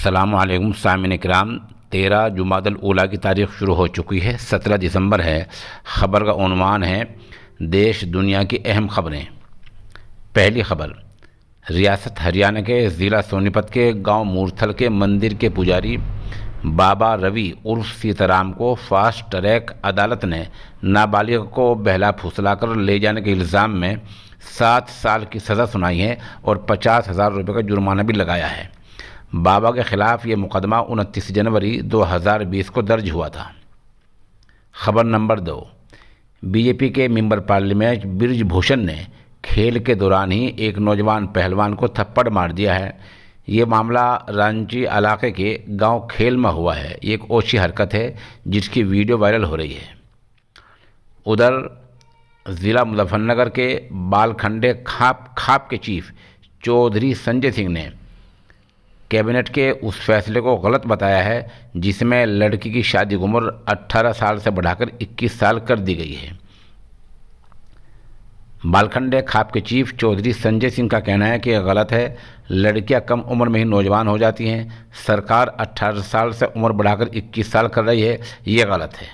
अस्सलामुअलैकुम सामिन इकराम। 13 जुमादल ऊला की तारीख़ शुरू हो चुकी है। 17 दिसंबर है। ख़बर का उन्वान है देश दुनिया की अहम ख़बरें। पहली ख़बर, रियासत हरियाणा के ज़िला सोनीपत के गांव मूरथल के मंदिर के पुजारी बाबा रवि उर्फ सीताराम को फास्ट ट्रैक अदालत ने नाबालिग को बहला फुसलाकर ले जाने के इल्ज़ाम में 7 साल की सज़ा सुनाई है और 50,000 रुपये का जुर्माना भी लगाया है। बाबा के ख़िलाफ़ ये मुकदमा 29 जनवरी 2020 को दर्ज हुआ था। ख़बर नंबर 2, बीजेपी के मेंबर पार्लियामेंट ब्रिज भूषण ने खेल के दौरान ही एक नौजवान पहलवान को थप्पड़ मार दिया है। ये मामला रांची इलाके के गांव खेल में हुआ है। ये एक ओछी हरकत है जिसकी वीडियो वायरल हो रही है। उधर ज़िला मुजफ्फरनगर के बालखंडे खाप के चीफ चौधरी संजय सिंह ने कैबिनेट के उस फैसले को गलत बताया है जिसमें लड़की की शादी की उम्र 18 साल से बढ़ाकर 21 साल कर दी गई है। बालखंडे खाप के चीफ चौधरी संजय सिंह का कहना है कि यह गलत है। लड़कियां कम उम्र में ही नौजवान हो जाती हैं। सरकार 18 साल से उम्र बढ़ाकर 21 साल कर रही है, ये गलत है।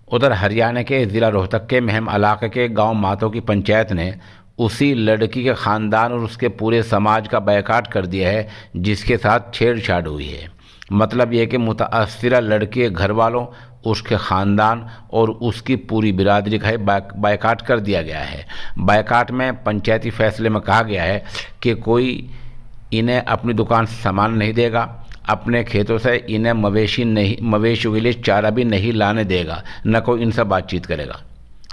उधर हरियाणा के ज़िला रोहतक के महम इलाके के गांव मातो की पंचायत ने उसी लड़की के ख़ानदान और उसके पूरे समाज का बायकाट कर दिया है जिसके साथ छेड़छाड़ हुई है। मतलब यह कि मुतासिरा लड़की के घर वालों, उसके ख़ानदान और उसकी पूरी बिरादरी का बायकाट कर दिया गया है। बायकाट में पंचायती फैसले में कहा गया है कि कोई इन्हें अपनी दुकान से सामान नहीं देगा, अपने खेतों से इन्हें मवेशियों के लिए चारा भी नहीं लाने देगा, न कोई इनसे बातचीत करेगा।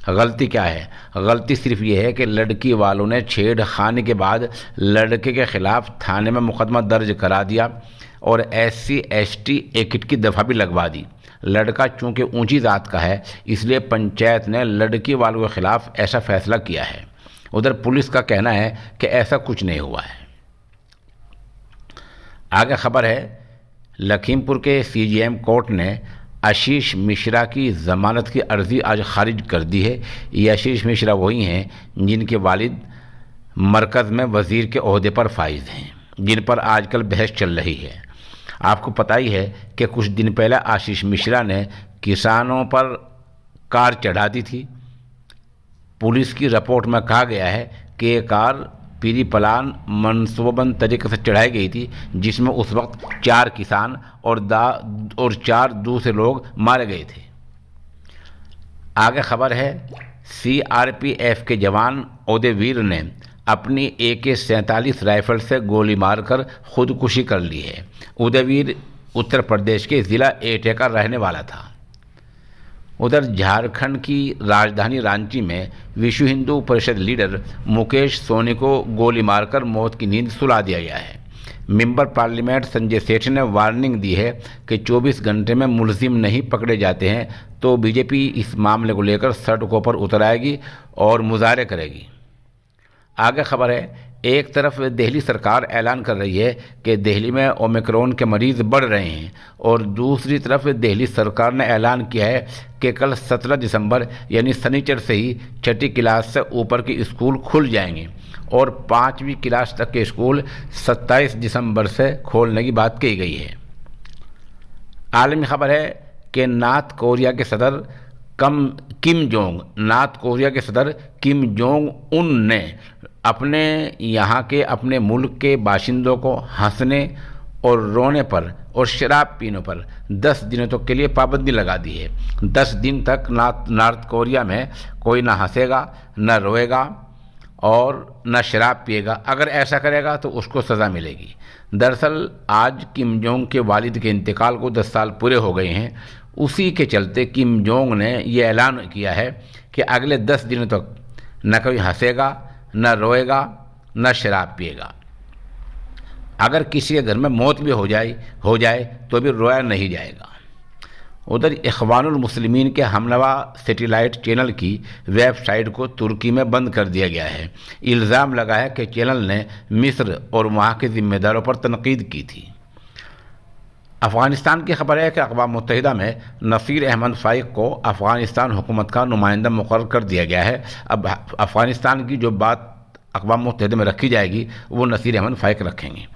गलती क्या है? गलती सिर्फ ये है कि लड़की वालों ने छेड़खानी के बाद लड़के के खिलाफ थाने में मुकदमा दर्ज करा दिया और SC/ST एक्ट की दफ़ा भी लगवा दी। लड़का चूंकि ऊंची जात का है इसलिए पंचायत ने लड़की वालों के खिलाफ ऐसा फैसला किया है। उधर पुलिस का कहना है कि ऐसा कुछ नहीं हुआ है। आगे खबर है, लखीमपुर के CJM कोर्ट ने आशीष मिश्रा की ज़मानत की अर्ज़ी आज खारिज कर दी है। ये आशीष मिश्रा वही हैं जिनके वालिद मरकज़ में वज़ीर के ओहदे पर फाइज हैं, जिन पर आजकल बहस चल रही है। आपको पता ही है कि कुछ दिन पहले आशीष मिश्रा ने किसानों पर कार चढ़ा दी थी। पुलिस की रिपोर्ट में कहा गया है कि ये कार पीरी प्लान मनसूबबंद तरीके से चढ़ाई गई थी, जिसमें उस वक्त 4 किसान और 4 दूसरे लोग मारे गए थे। आगे खबर है, CRPF के जवान उदयवीर ने अपनी AK-47 राइफल से गोली मारकर खुदकुशी कर ली है। उदयवीर उत्तर प्रदेश के ज़िला एटा का रहने वाला था। उधर झारखंड की राजधानी रांची में विश्व हिंदू परिषद लीडर मुकेश सोनी को गोली मारकर मौत की नींद सुला दिया गया है। मेंबर पार्लियामेंट संजय सेठ ने वार्निंग दी है कि 24 घंटे में मुलजिम नहीं पकड़े जाते हैं तो बीजेपी इस मामले को लेकर सड़कों पर उतर आएगी और मुजाहरे करेगी। आगे खबर है, एक तरफ दिल्ली सरकार ऐलान कर रही है कि दिल्ली में ओमिक्रॉन के मरीज़ बढ़ रहे हैं और दूसरी तरफ दिल्ली सरकार ने ऐलान किया है कि कल 17 दिसंबर यानी शनिचर से ही 6ठी क्लास से ऊपर के स्कूल खुल जाएंगे और 5वीं क्लास तक के स्कूल 27 दिसंबर से खोलने की बात कही गई है। आलमी खबर है कि नॉर्थ कोरिया के सदर किम जोंग उन ने अपने मुल्क के बाशिंदों को हंसने और रोने पर और शराब पीने पर 10 दिनों तक के लिए पाबंदी लगा दी है। 10 दिन तक नॉर्थ कोरिया में कोई ना हंसेगा, न रोएगा और न शराब पिएगा। अगर ऐसा करेगा तो उसको सज़ा मिलेगी। दरअसल आज किम जोंग के वालिद के इंतकाल को 10 साल पूरे हो गए हैं। उसी के चलते किम जोंग ने यह ऐलान किया है कि अगले 10 दिनों तक न कोई हंसेगा, न रोएगा, न शराब पिएगा। अगर किसी के घर में मौत भी हो जाए तो भी रोया नहीं जाएगा। उधर इख्वानुल मुस्लिमीन के हमनवा सैटेलाइट चैनल की वेबसाइट को तुर्की में बंद कर दिया गया है। इल्ज़ाम लगा है कि चैनल ने मिस्र और वहाँ के ज़िम्मेदारों पर तनकीद की थी। अफ़गानिस्तान की खबर है कि अक़वाम मुत्तहिदा में नसीर अहमद फ़ाइक को अफ़गानिस्तान हुकूमत का नुमाइंदा मुक़र्रर कर दिया गया है। अब अफ़गानिस्तान की जो बात अक़वाम मुत्तहिदा में रखी जाएगी वो नसीर अहमद फ़ाइक रखेंगे।